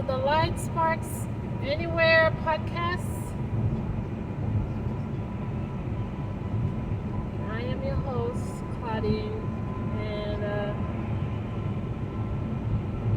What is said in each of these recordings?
to the Light Sparks Anywhere podcast. I am your host, Claudine, and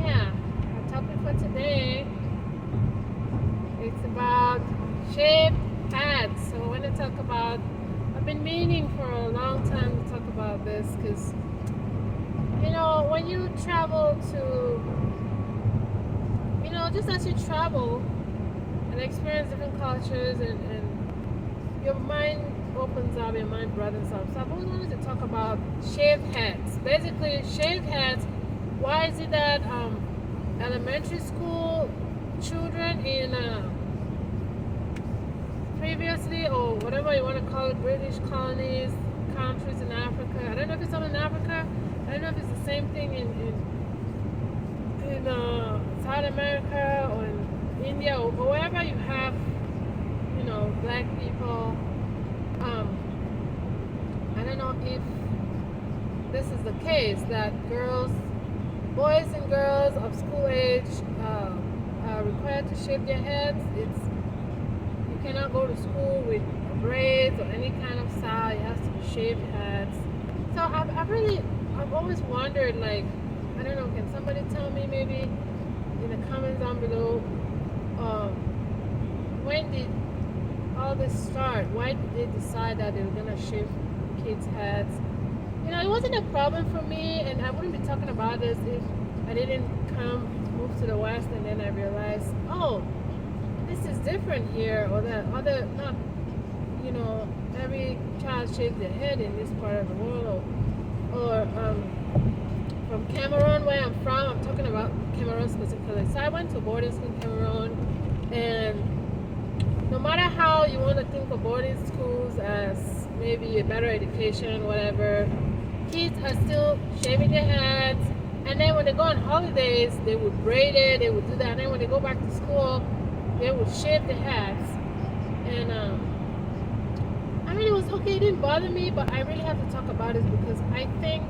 our topic for today it's about shaved heads. So I want to talk about. I've been meaning for a long time to talk about this because when you travel to just as you travel and experience different cultures and your mind opens up, your mind broadens up. So I've always wanted to talk about shaved heads. Basically, shaved heads. Why is it that elementary school children in previously, or whatever you want to call it, British colonies, countries in Africa, I don't know if it's all in Africa, I don't know if it's the same thing in South America or in India or wherever you have, black people. I don't know if this is the case that boys and girls of school age are required to shave their heads. You cannot go to school with braids or any kind of style. It has to be shaved heads. So I've always wondered, like, I don't know, can somebody tell me maybe in the comments down below, when did all this start? Why did they decide that they were going to shave kids' heads? It wasn't a problem for me, and I wouldn't be talking about this if I didn't move to the West, and then I realized, oh, this is different here, or that not, every child shaves their head in this part of the world, or from Cameroon, where I'm from. I'm talking about Cameroon specifically. So I went to boarding school in Cameroon, and no matter how you want to think of boarding schools as maybe a better education, whatever, kids are still shaving their heads. And then when they go on holidays, they would braid it, they would do that. And then when they go back to school, they would shave their heads. And it was okay, it didn't bother me, but I really have to talk about it because I think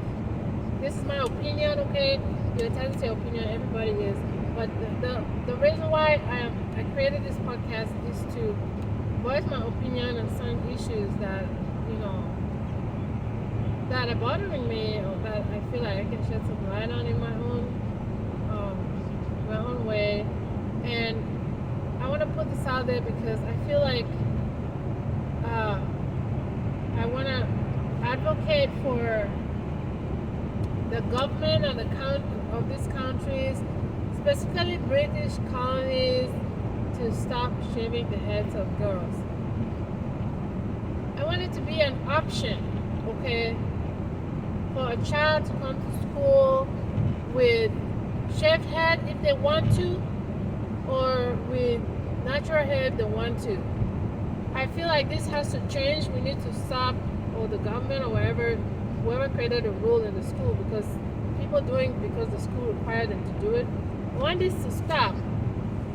this is my opinion, okay? You're entitled to your opinion, everybody is. But the reason why I created this podcast is to voice my opinion on some issues that, that are bothering me, or that I feel like I can shed some light on in my own way. And I want to put this out there because I feel like I want to advocate for the government and of these countries, specifically British colonies, to stop shaving the heads of girls. I want it to be an option, okay, for a child to come to school with shaved head if they want to, or with natural hair if they want to. I feel like this has to change. We need to stop, or the government or whoever created a rule in the school, because people doing because the school required them to do it. I want this to stop.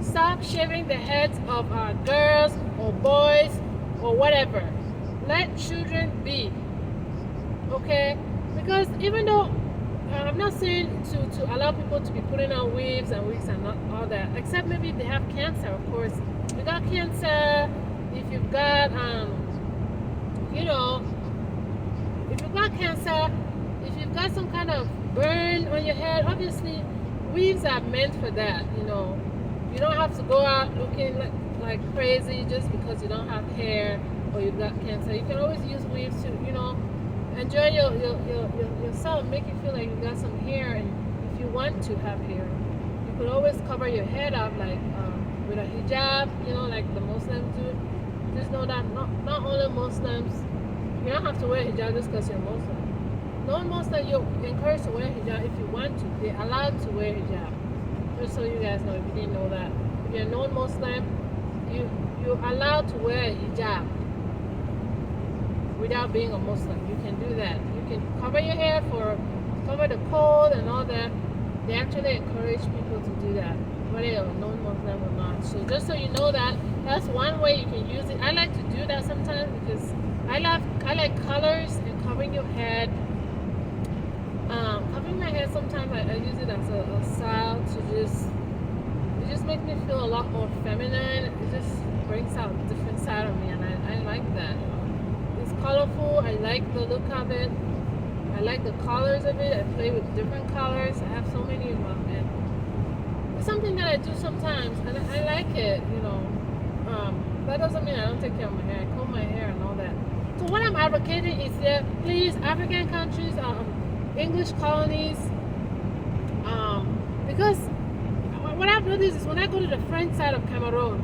Stop shaving the heads of girls or boys or whatever. Let children be. Okay? Because even though I'm not saying to allow people to be putting on wigs and not all that, except maybe if they have cancer, of course. If you got cancer, if you've got if you've got cancer, if you've got some kind of burn on your head, obviously weaves are meant for that. You don't have to go out looking like crazy just because you don't have hair or you've got cancer. You can always use weaves to enjoy yourself, make you feel like you got some hair. And if you want to have hair, you could always cover your head up like with a hijab, like the Muslims do. Just know that not only Muslims, you don't have to wear hijab just because you're Muslim. Non-Muslim, you're encouraged to wear hijab if you want to. They're allowed to wear hijab. Just so you guys know, if you didn't know that. If you're non-Muslim, you're allowed to wear a hijab without being a Muslim. You can do that. You can cover your hair cover the cold and all that. They actually encourage people to do that, whether you're non-Muslim or not. So just so you know that's one way you can use it. I like to do that sometimes because I like colors and covering your head. Covering my hair sometimes I use it as a style to just it just makes me feel a lot more feminine. It just brings out a different side of me, and I like that. It's colorful. I like the look of it. I like the colors of it. I play with different colors. I have so many of them, and it's something that I do sometimes, and I like it. That doesn't mean I don't take care of my hair. I comb my hair and all that. So what I'm advocating is that please, African countries, English colonies, because what I've noticed is when I go to the French side of Cameroon,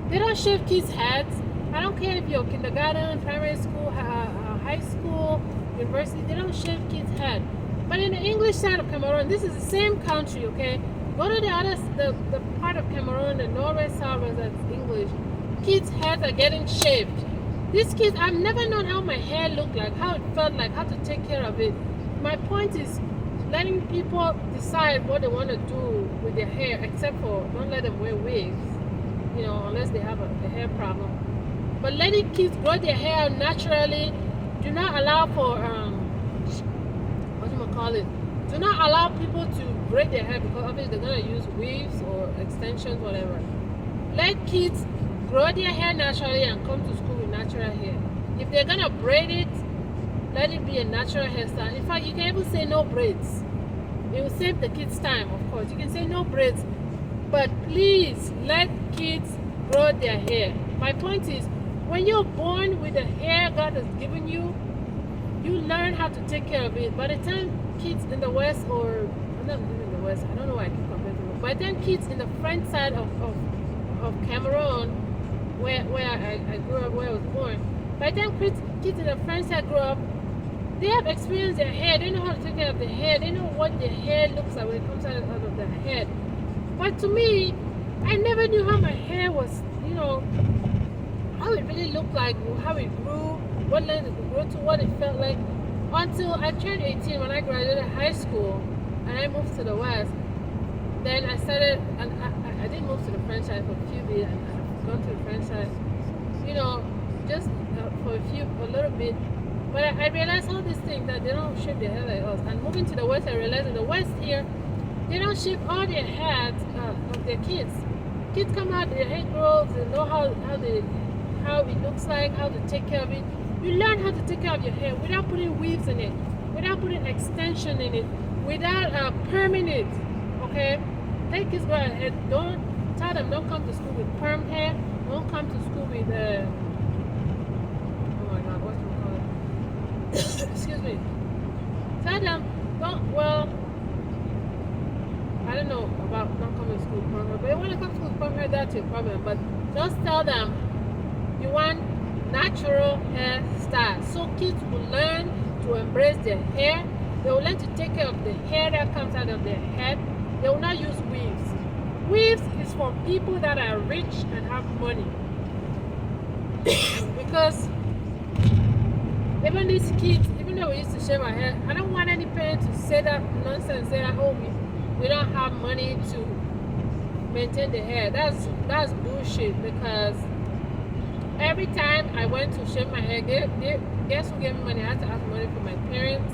they don't shave kids' heads. I don't care if you're kindergarten, primary school, high school, university, they don't shave kids' head. But in the English side of Cameroon, this is the same country, okay? Go to the part of Cameroon, the northwest side where that's English. Kids' heads are getting shaved. These kids, I've never known how my hair looked like, how it felt like, how to take care of it. My point is letting people decide what they want to do with their hair, except for don't let them wear wigs, unless they have a hair problem. But letting kids grow their hair naturally, do not allow for, do not allow people to braid their hair because obviously they're going to use weaves or extensions, whatever. Let kids grow their hair naturally and come to school with natural hair. If they're gonna braid it, let it be a natural hairstyle. In fact, you can even say no braids. It will save the kids time, of course. You can say no braids, but please let kids grow their hair. My point is, when you're born with the hair God has given you, you learn how to take care of it. By the time kids in the West, or I'm not living in the West, I don't know why I keep comparing them. By the time kids in the French side of Cameroon, where I grew up, where I was born, by the time kids in the French side grow up, they have experienced their hair. They know how to take care of their hair. They know what their hair looks like when it comes out of their head. But to me, I never knew how my hair was, how it really looked like, how it grew, what length it could grow to, what it felt like, until I turned 18 when I graduated high school and I moved to the West. Then I started, and I didn't move to the French side for a few years. Gone to the French side, just for a little bit. But I realized all these things that they don't shave their hair like us. And moving to the West, I realized in the West here, they don't shave all their heads of their kids. Kids come out, their hair grows, they know how it looks like, how to take care of it. You learn how to take care of your hair without putting weaves in it, without putting extension in it, without perming it. Okay? Let kids go ahead. Don't tell them don't come to school with perm hair. Don't come to school with oh my God, what do you call it? Excuse me. Tell them I don't know about not coming to school with perm hair, but when they come to school with perm hair, that's your problem. But just tell them you want natural hairstyle, so kids will learn to embrace their hair. They will learn to take care of the hair that comes out of their head. They will not use weaves. Weaves is for people that are rich and have money. Because even these kids, even though we used to shave our hair, I don't want any parent to say that nonsense, say that, we don't have money to maintain the hair. That's bullshit, because every time I went to shave my hair, guess who gave me money? I had to ask money from my parents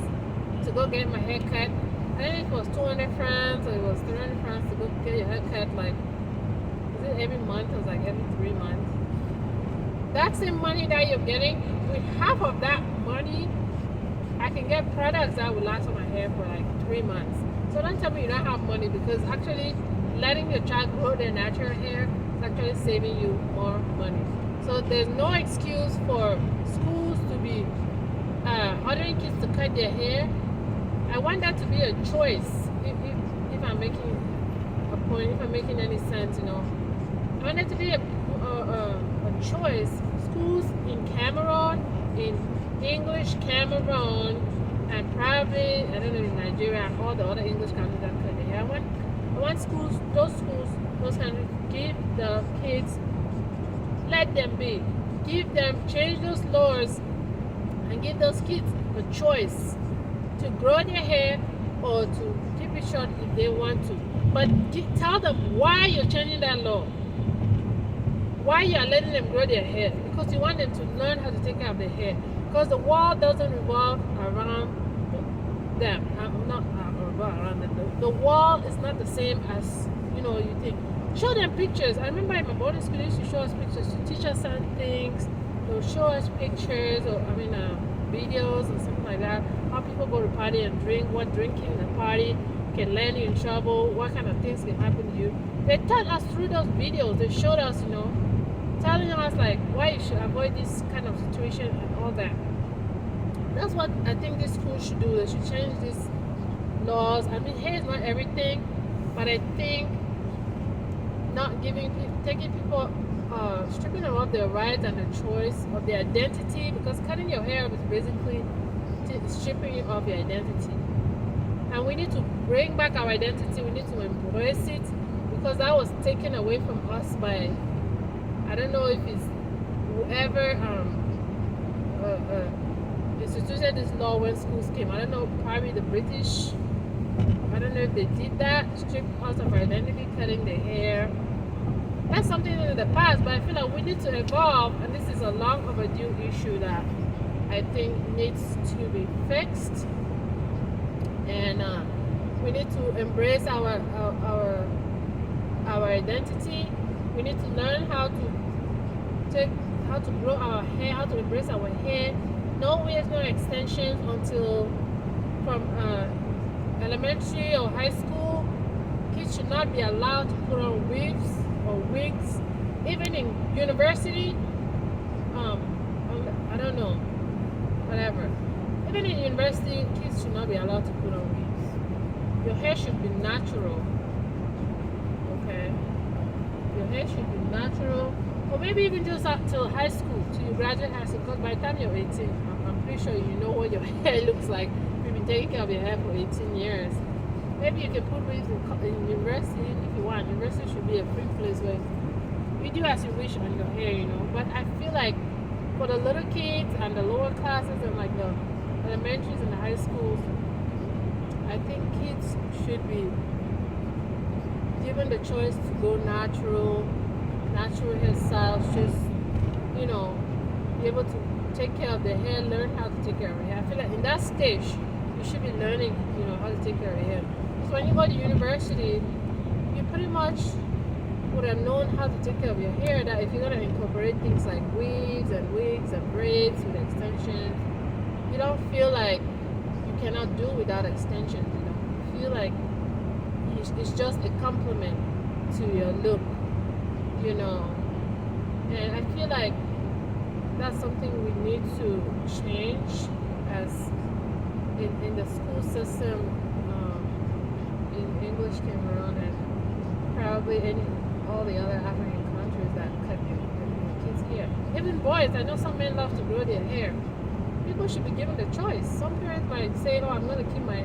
to go get my hair cut. I don't know if it was 200 francs or it was 300 francs to go get your hair cut. Like, is it every month? It was like every 3 months. That's the money that you're getting. With half of that money, I can get products that will last on my hair for like 3 months. So don't tell me you don't have money, because actually letting your child grow their natural hair is actually saving you more money. So there's no excuse for schools to be ordering kids to cut their hair. I want that to be a choice. If I'm making a point, if I'm making any sense, I want that to be a choice. Schools in Cameroon, in English Cameroon, and probably, I don't know, in Nigeria and all the other English countries that cut their hair. I want schools, those countries, give the kids, let them be. Change those laws and give those kids a choice to grow their hair or to keep it short if they want to. But tell them why you're changing that law. Why you are letting them grow their hair. Because you want them to learn how to take care of their hair. Because the world doesn't revolve around them. Not revolve around them. The world is not the same as, you think. Show them pictures. I remember in my boarding school, they used to show us pictures to teach us certain things. They'll show us pictures, or videos or something like that. How people go to party and drink, what drinking in a party can land you in trouble, what kind of things can happen to you. They taught us through those videos. They showed us, telling us like why you should avoid this kind of situation and all that. That's what I think this school should do. They should change these laws. I mean, hair is not everything, but I think not taking people, stripping them of their rights and their choice of their identity, because cutting your hair is basically stripping you of your identity. And we need to bring back our identity. We need to embrace it, because that was taken away from us by, I don't know if it's whoever instituted this law when schools came. I don't know, probably the British. I don't know if they did that, strip us of our identity, cutting the hair. That's something in the past, but I feel like we need to evolve, and this is a long overdue issue that I think needs to be fixed. And we need to embrace our identity. We need to learn how to grow our hair, how to embrace our hair. No wears, no extensions until from elementary or high school. Kids should not be allowed to put on wigs or wigs. Even in university, I don't know, whatever. Even in university, kids should not be allowed to put on wigs. Your hair should be natural, okay? Your hair should be natural, or maybe even just up till high school, till you graduate high school. Because by the time you're 18, I'm pretty sure you know what your hair looks like. You've been taking care of your hair for 18 years. Maybe you can put wigs in university if you want. University should be a free place where you do as you wish on your hair, But I feel like for the little kids and the lower classes and like the elementaries and the high schools, I think kids should be given the choice to go natural hairstyles, just, be able to take care of their hair, learn how to take care of their hair. I feel like in that stage, you should be learning, how to take care of your hair. Because when you go to university, you pretty much would have known how to take care of your hair, that if you're going to incorporate things like wigs and braids with extensions, you don't feel like you cannot do without extensions, You feel like it's just a compliment to your look, And I feel like that's something we need to change as in the school system in English Cameroon, and probably all the other African countries that cut their kids' hair. Even boys, I know some men love to grow their hair. People should be given the choice. Some parents might say, oh, I'm going to keep my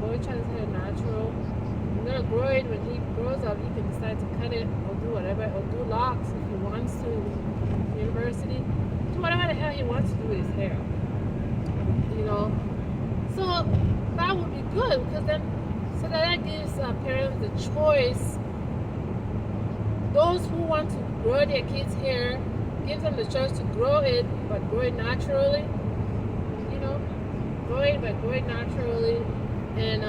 boy child's hair natural. I'm going to grow it. When he grows up, he can decide to cut it or do whatever, or do locks if he wants to in university. Do whatever the hell he wants to do with his hair. So that would be good, because then, so that gives parents the choice. Those who want to grow their kids' hair, gives them the choice to grow it, but grow it naturally. Grow it naturally. And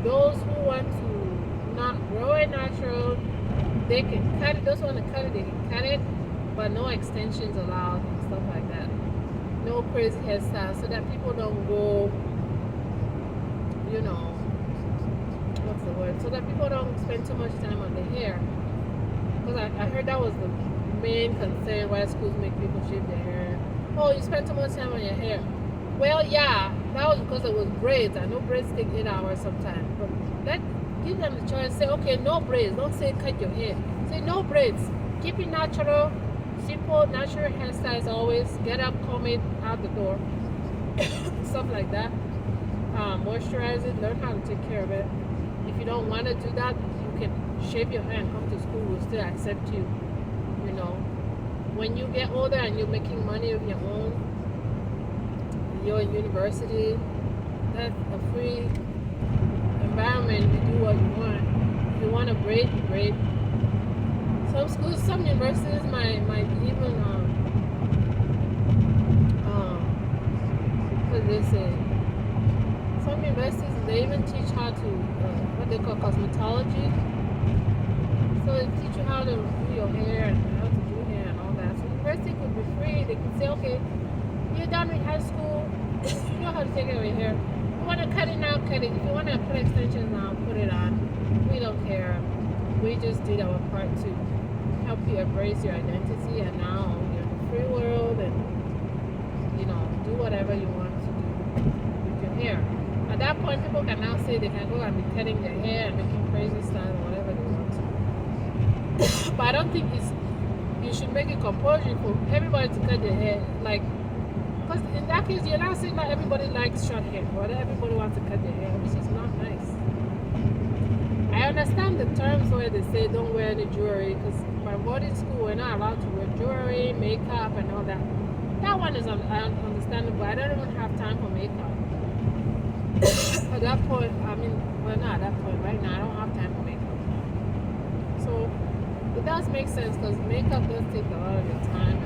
those who want to not grow it natural, they can cut it. Those who want to cut it, they can cut it, but no extensions allowed and stuff like that. No crazy hairstyles, so that people don't go, what's the word? So that people don't spend too much time on their hair. Because I heard that was the main concern why schools make people shave their hair. Oh, you spend too much time on your hair. Well, yeah, that was because it was braids. I know braids take 8 hours sometimes. But give them the choice. Say, okay, no braids. Don't say cut your hair. Say no braids. Keep it natural. Simple, natural hairstyles always. Get up, comb it out the door. Stuff like that. Moisturize it. Learn how to take care of it. If you don't want to do that, you can shave your hair and come to school. We'll still accept you. When you get older and you're making money of your own, you're in university, that's a free environment. You do what you want. If you want to braid, you braid. Some schools, some universities might even what they say. Some universities, they even teach how to what they call cosmetology. So they teach you how to do your hair and how to do hair and all that. So university could be free. They could say, okay, you're done with high school, you know how to take care of your hair. If you want to cut it now, cut it. If you want to put extensions now, put it on. We don't care. We just did our part to help you embrace your identity, and now you're in the free world, and you know, do whatever you want to do with your hair. At that point, people can now say they can go and be cutting their hair and making crazy styles or whatever they want to. But I don't think you should make it compulsory for everybody to cut their hair. Like, because in that case, you're not saying that everybody likes short hair, but everybody wants to cut their hair, which is not nice. I understand the terms where they say don't wear any jewelry, because by boarding school, we're not allowed to wear jewelry, makeup, and all that. That one is understandable. I don't even have time for makeup. At that point, I mean, well, not at that point, right now, I don't have time for makeup. So, it does make sense, because makeup does take a lot of your time.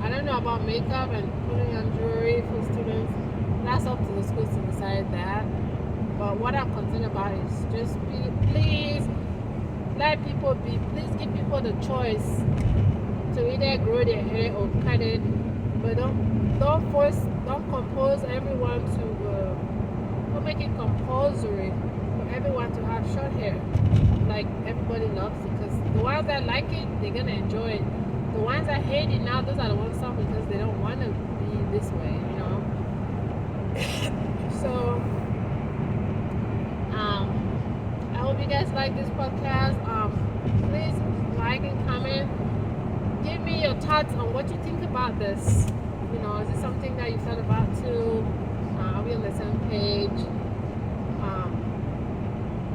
I don't know about makeup and putting on jewelry for students. That's up to the schools to decide that. But what I'm concerned about is just please let people be. Please give people the choice to either grow their hair or cut it. But don't compose everyone to. Don't make it compulsory for everyone to have short hair. Like everybody loves it, because the ones that like it, they're gonna enjoy it. The ones that hate it now, those are the ones that because they don't want to be this way, you know. So. I hope you guys like this podcast. Please like and comment. Give me your thoughts on what you think about this. You know, is it something that you thought about too? Are we on the same page?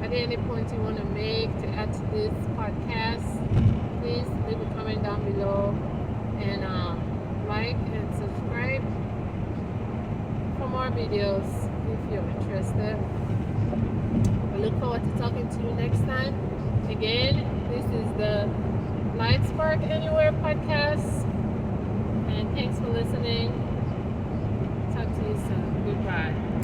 Are there any points you want to make to add to this podcast? Please leave a comment down below, and like and subscribe for more videos if you're interested. I look forward to talking to you next time. Again, this is the Light Spark Anywhere podcast. And thanks for listening. Talk to you soon. Goodbye.